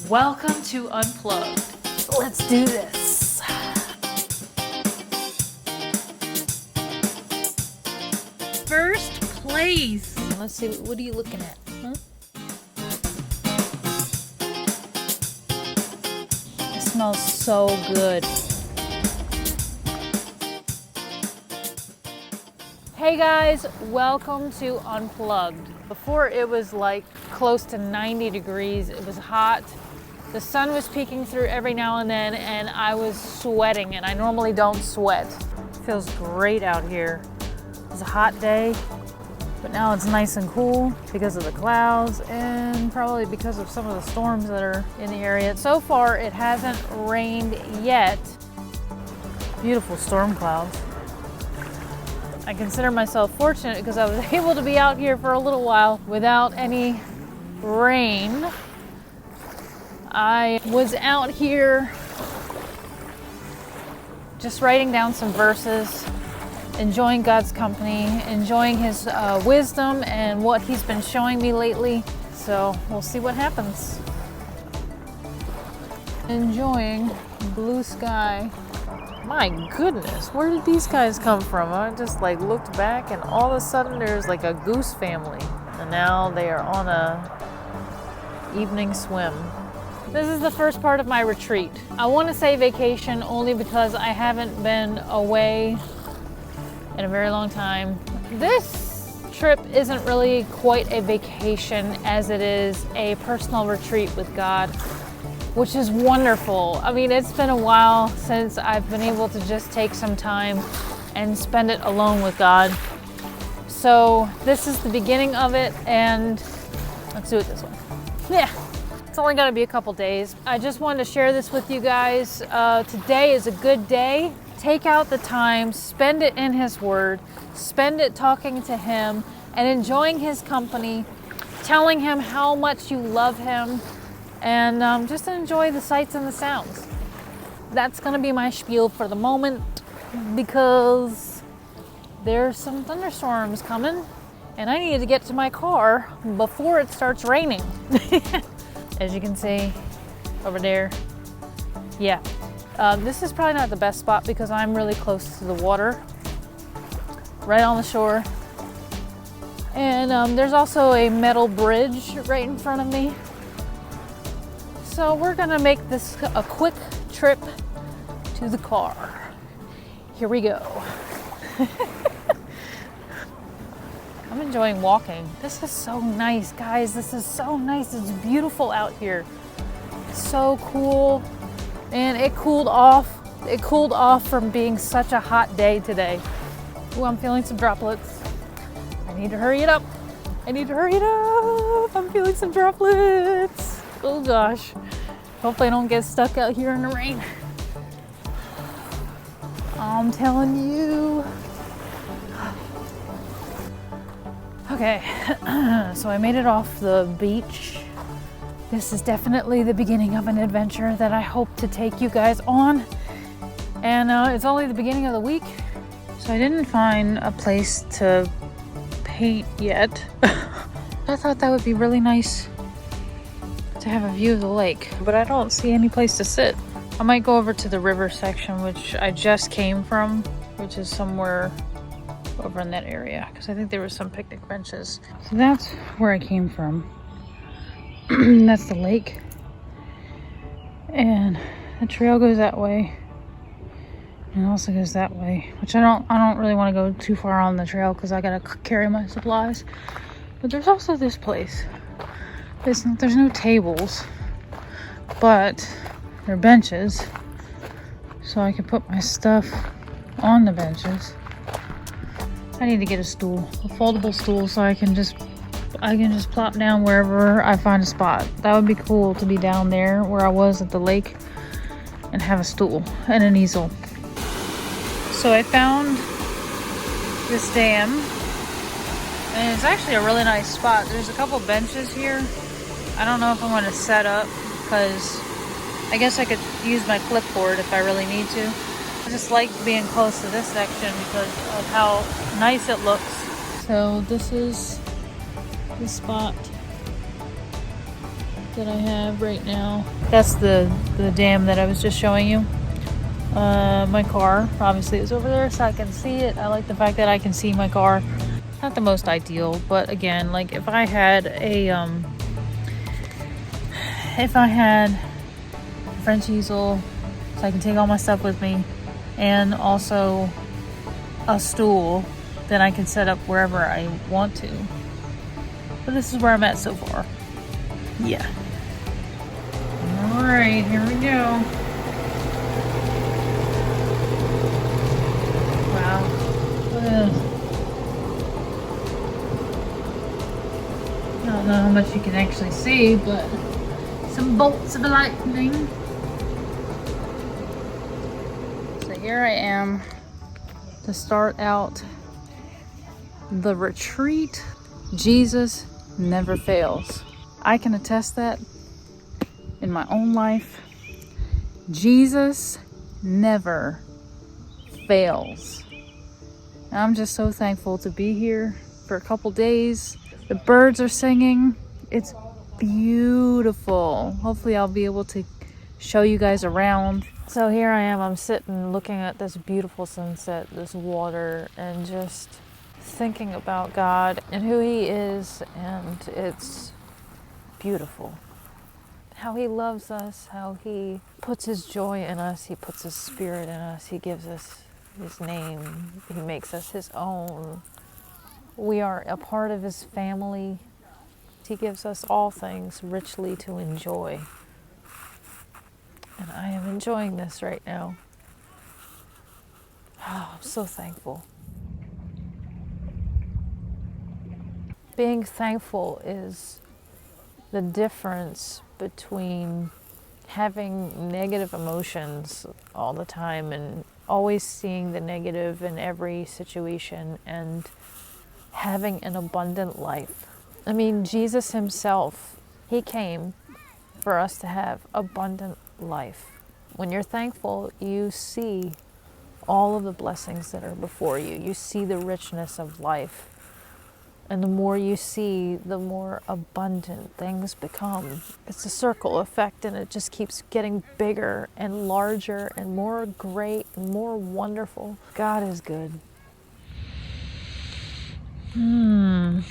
Welcome to Unplugged. Let's do this. First place. Let's see, what are you looking at? Huh? It smells so good. Hey guys, welcome to Unplugged. Before it was like close to 90 degrees, it was hot. The sun was peeking through every now and then and I was sweating, and I normally don't sweat. It feels great out here. It's a hot day, but now it's nice and cool because of the clouds and probably because of some of the storms that are in the area. So far, it hasn't rained yet. Beautiful storm clouds. I consider myself fortunate because I was able to be out here for a little while without any rain. I was out here just writing down some verses, enjoying God's company, enjoying His wisdom and what He's been showing me lately. So we'll see what happens. Enjoying blue sky. My goodness, where did these guys come from? I just like looked back and all of a sudden there's like a goose family. And now they are on a evening swim. This is the first part of my retreat. I want to say vacation only because I haven't been away in a very long time. This trip isn't really quite a vacation as it is a personal retreat with God, which is wonderful. I mean, it's been a while since I've been able to just take some time and spend it alone with God. So this is the beginning of it, and let's do it this way. Yeah. It's only going to be a couple days. I just wanted to share this with you guys. Today is a good day. Take out the time, spend it in His Word, spend it talking to Him and enjoying His company, telling Him how much you love Him, and just enjoy the sights and the sounds. That's going to be my spiel for the moment because there's some thunderstorms coming and I need to get to my car before it starts raining. As you can see over there, yeah. This is probably not the best spot because I'm really close to the water, right on the shore. And there's also a metal bridge right in front of me. So we're gonna make this a quick trip to the car. Here we go. I'm enjoying walking. This is so nice, guys. This is so nice. It's beautiful out here. It's so cool. And it cooled off. It cooled off from being such a hot day today. Ooh, I'm feeling some droplets. I need to hurry it up. I need to hurry it up. I'm feeling some droplets. Oh gosh. Hopefully I don't get stuck out here in the rain. I'm telling you. Okay, so I made it off the beach. This is definitely the beginning of an adventure that I hope to take you guys on. And it's only the beginning of the week, so I didn't find a place to paint yet. I thought that would be really nice to have a view of the lake, but I don't see any place to sit. I might go over to the river section, which I just came from, which is somewhere over in that area, because I think there were some picnic benches. So that's where I came from. That's the lake, and the trail goes that way, and also goes that way. Which I don't really want to go too far on the trail because I gotta carry my supplies. But there's also this place. There's no tables, but there are benches, so I can put my stuff on the benches. I need to get a stool, a foldable stool, so I can just plop down wherever I find a spot. That would be cool to be down there where I was at the lake and have a stool and an easel. So I found this dam, and it's actually a really nice spot. There's a couple benches here. I don't know if I'm going to set up because I guess I could use my clipboard if I really need to. I just like being close to this section because of how nice it looks. So this is the spot that I have right now. That's the dam that I was just showing you. My car obviously is over there, so I can see it. I like the fact that I can see my car. Not the most ideal, but again, like if I had a French easel, so I can take all my stuff with me, and also a stool, then I can set up wherever I want to. But this is where I'm at so far. Yeah. All right, here we go. Wow. Look at this. I don't know how much you can actually see, but some bolts of lightning. So here I am to start out the retreat. Jesus never fails. I can attest that in my own life. Jesus never fails. And I'm just so thankful to be here for a couple days. The birds are singing. It's beautiful. Hopefully I'll be able to show you guys around. So here I am, I'm sitting looking at this beautiful sunset, this water, and just thinking about God and who He is, and it's beautiful. How He loves us, how He puts His joy in us, He puts His Spirit in us, He gives us His name, He makes us His own. We are a part of His family. He gives us all things richly to enjoy. And I am enjoying this right now. Oh, I'm so thankful. Being thankful is the difference between having negative emotions all the time and always seeing the negative in every situation and having an abundant life. I mean, Jesus Himself, He came for us to have abundant life. When you're thankful, you see all of the blessings that are before you. You see the richness of life. And the more you see, the more abundant things become. It's a circle effect, and it just keeps getting bigger and larger and more great and more wonderful. God is good.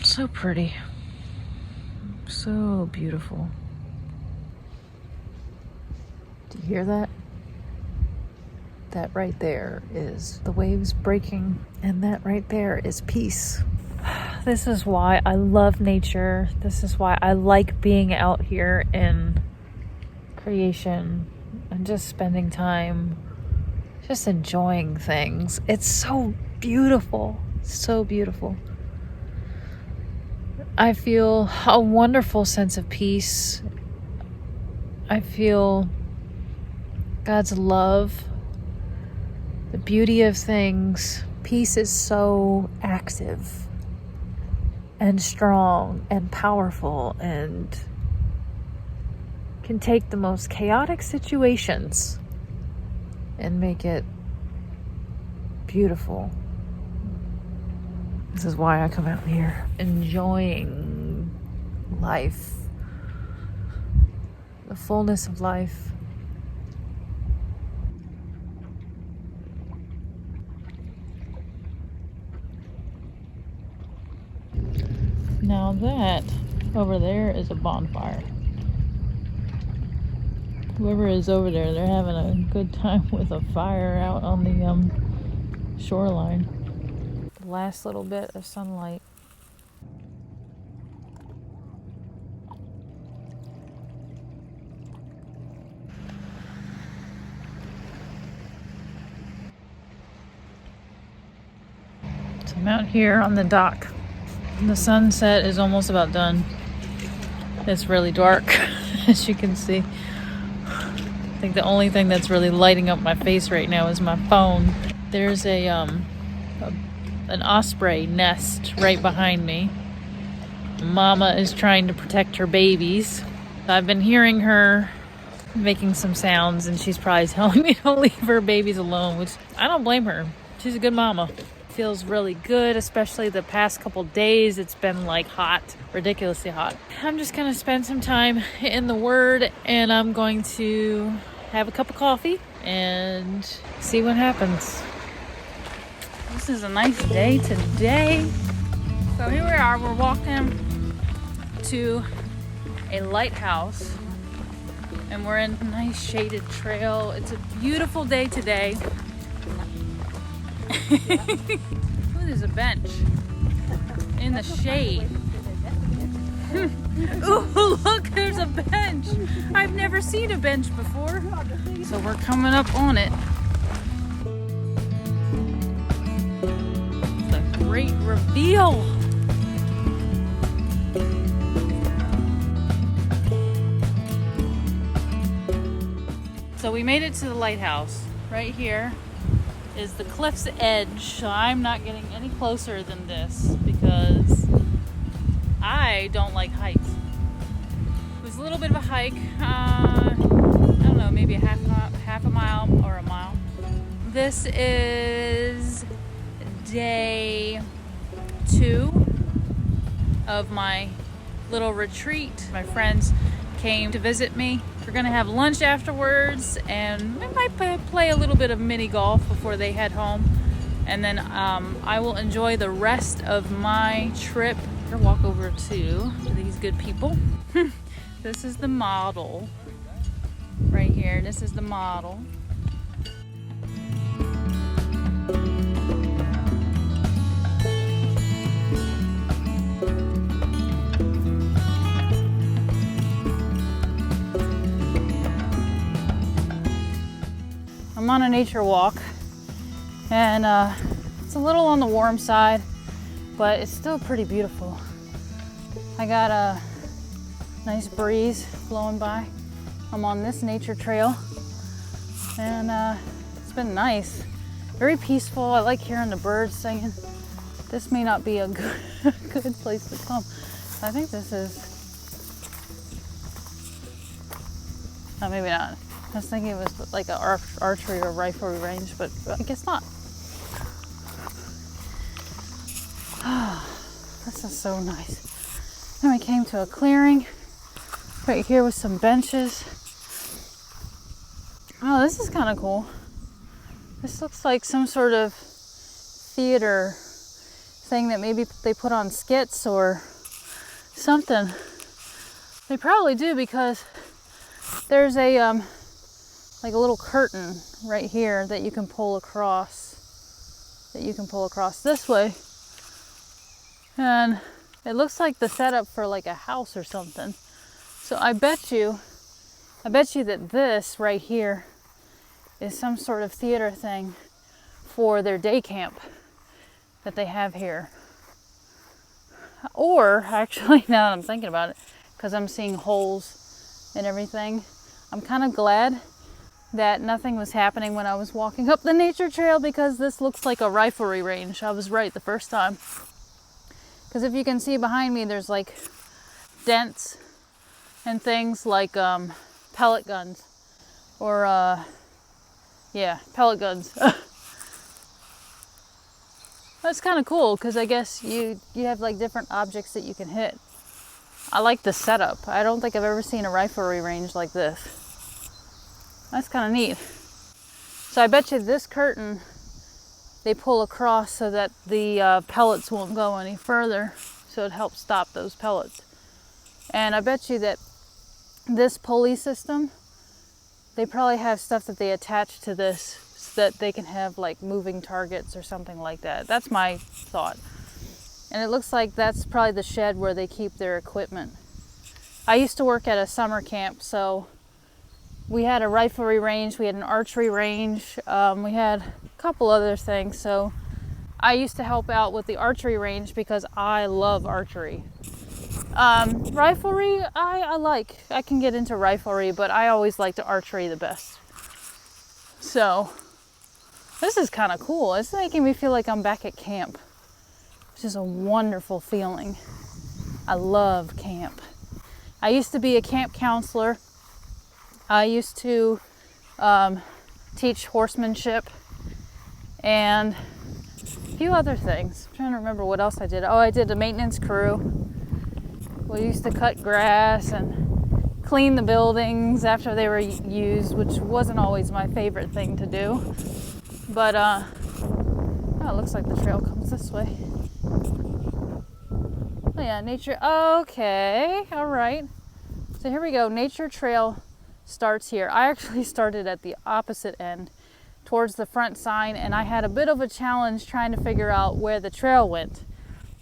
So pretty. So beautiful. Do you hear that? That right there is the waves breaking, and that right there is peace. This is why I love nature. This is why I like being out here in creation and just spending time just enjoying things. It's so beautiful. So beautiful. I feel a wonderful sense of peace. I feel God's love, the beauty of things. Peace is so active and strong and powerful and can take the most chaotic situations and make it beautiful. This is why I come out here, enjoying life, the fullness of life. Now that over there is a bonfire. Whoever is over there, they're having a good time with a fire out on the shoreline. The last little bit of sunlight. So I'm out here on the dock. The sunset is almost about done. It's really dark, as you can see. I think the only thing that's really lighting up my face right now is my phone. There's an osprey nest right behind me. Mama is trying to protect her babies. I've been hearing her making some sounds, and she's probably telling me to leave her babies alone, which I don't blame her. She's a good mama. feels really good, especially the past couple days. It's been like hot, ridiculously hot. I'm just gonna spend some time in the Word, and I'm going to have a cup of coffee and see what happens. This is a nice day today. So here we are, we're walking to a lighthouse and we're in a nice shaded trail. It's a beautiful day today. Ooh, there's a bench in the shade. Ooh, look, there's a bench. I've never seen a bench before. So we're coming up on it. It's a great reveal. So we made it to the lighthouse. Right here is the cliff's edge. So I'm not getting any closer than this because I don't like hikes. It was a little bit of a hike. I don't know, maybe a half a mile or a mile. This is day 2 of my little retreat. My friends came to visit me. We're gonna have lunch afterwards, and we might play a little bit of mini golf before they head home. And then I will enjoy the rest of my trip. I'm gonna walk over to these good people. This is the model right here. This is the model. I'm on a nature walk, and it's a little on the warm side, but it's still pretty beautiful. I got a nice breeze blowing by. I'm on this nature trail, and it's been nice. Very peaceful. I like hearing the birds singing. This may not be a good place to come. I think this is, oh, maybe not. I was thinking it was like an archery or rifle range, but I guess not. This is so nice. Then we came to a clearing right here with some benches. Oh, this is kind of cool. This looks like some sort of theater thing that maybe they put on skits or something. They probably do, because there's a like a little curtain right here that you can pull across. This way. And it looks like the setup for like a house or something. So I bet you that this right here is some sort of theater thing for their day camp that they have here. Or actually, now that I'm thinking about it, because I'm seeing holes and everything, I'm kind of glad that nothing was happening when I was walking up the nature trail, because this looks like a riflery range. I was right the first time. Because if you can see behind me, there's like dents and things like pellet guns, or pellet guns. That's kind of cool, because I guess you have like different objects that you can hit. I like the setup. I don't think I've ever seen a riflery range like this. That's kind of neat. So I bet you this curtain they pull across so that the pellets won't go any further, so it helps stop those pellets. And I bet you that this pulley system, they probably have stuff that they attach to this so that they can have like moving targets or something like that. That's my thought. And it looks like that's probably the shed where they keep their equipment. I used to work at a summer camp, so we had a riflery range, we had an archery range, we had a couple other things. So I used to help out with the archery range because I love archery. Riflery, I can get into riflery, but I always like the archery the best. So this is kind of cool. It's making me feel like I'm back at camp, which is a wonderful feeling. I love camp. I used to be a camp counselor. I used to teach horsemanship, and few other things. I'm trying to remember what else I did. Oh, I did a maintenance crew. We used to cut grass and clean the buildings after they were used, which wasn't always my favorite thing to do. But, oh, it looks like the trail comes this way. Oh yeah, nature, okay, all right. So here we go, nature trail starts here. I actually started at the opposite end, towards the front sign, and I had a bit of a challenge trying to figure out where the trail went.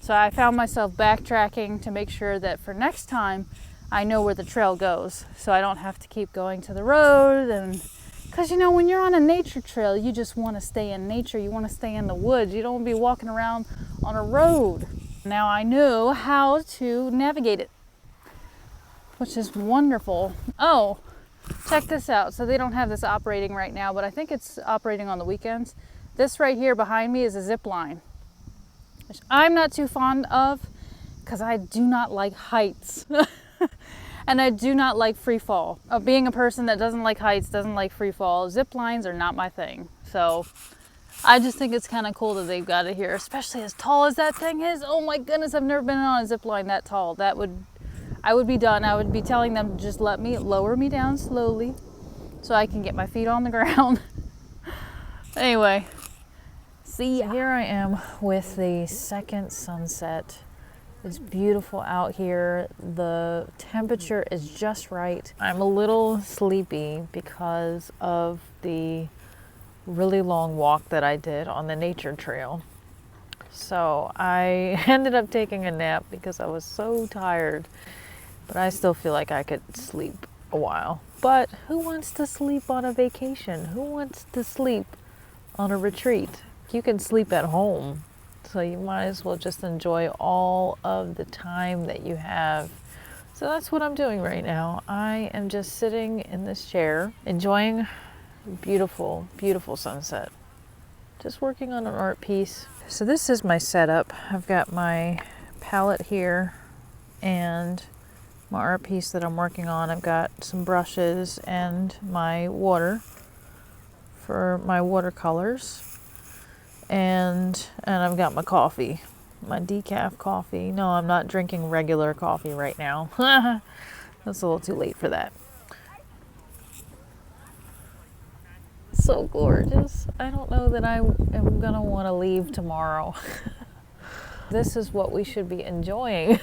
So I found myself backtracking to make sure that for next time, I know where the trail goes, so I don't have to keep going to the road. And because you know, when you're on a nature trail, you just want to stay in nature, you want to stay in the woods, you don't want to be walking around on a road. Now I know how to navigate it, which is wonderful. Oh, check this out. So they don't have this operating right now, but I think it's operating on the weekends. This right here behind me is a zip line, which I'm not too fond of because I do not like heights. And I do not like free fall. Being a person that doesn't like heights, doesn't like free fall, zip lines are not my thing. So I just think it's kind of cool that they've got it here, especially as tall as that thing is. Oh my goodness, I've never been on a zip line that tall. I would be done. I would be telling them to just lower me down slowly so I can get my feet on the ground. Anyway, see ya. Here I am with the second sunset. It's beautiful out here. The temperature is just right. I'm a little sleepy because of the really long walk that I did on the nature trail. So I ended up taking a nap because I was so tired, but I still feel like I could sleep a while. But who wants to sleep on a vacation? Who wants to sleep on a retreat? You can sleep at home, so you might as well just enjoy all of the time that you have. So that's what I'm doing right now. I am just sitting in this chair, enjoying beautiful, beautiful sunset. Just working on an art piece. So this is my setup. I've got my palette here and my art piece that I'm working on. I've got some brushes and my water for my watercolors. And I've got my coffee, my decaf coffee. No, I'm not drinking regular coffee right now. That's a little too late for that. So gorgeous. I don't know that I am gonna want to leave tomorrow. This is what we should be enjoying.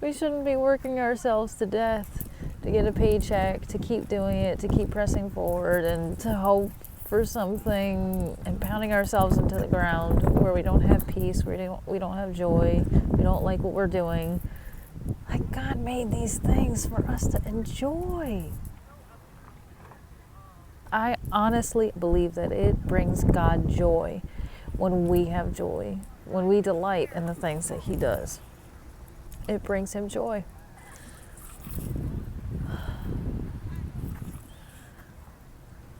We shouldn't be working ourselves to death to get a paycheck, to keep doing it, to keep pressing forward, and to hope for something and pounding ourselves into the ground where we don't have peace, where we don't have joy, we don't like what we're doing. Like, God made these things for us to enjoy. I honestly believe that it brings God joy when we have joy, when we delight in the things that He does. It brings Him joy.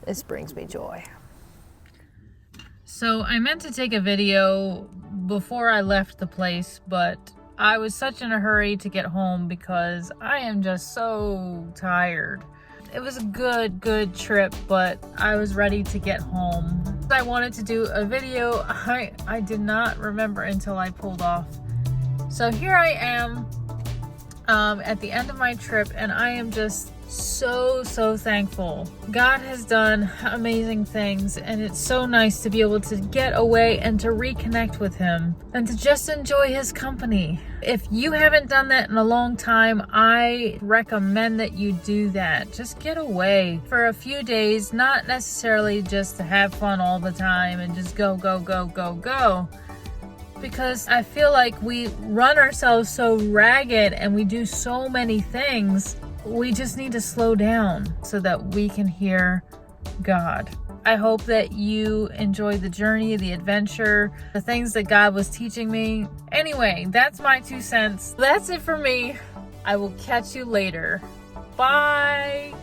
This brings me joy. So I meant to take a video before I left the place, but I was such in a hurry to get home because I am just so tired. It was a good trip, but I was ready to get home. I wanted to do a video. I did not remember until I pulled off. So here I am at the end of my trip, and I am just so thankful. God has done amazing things, and it's so nice to be able to get away and to reconnect with Him and to just enjoy His company. If you haven't done that in a long time, I recommend that you do that. Just get away for a few days, not necessarily just to have fun all the time and just go. Because I feel like we run ourselves so ragged and we do so many things. We just need to slow down so that we can hear God. I hope that you enjoy the journey, the adventure, the things that God was teaching me. Anyway, that's my 2 cents. That's it for me. I will catch you later. Bye.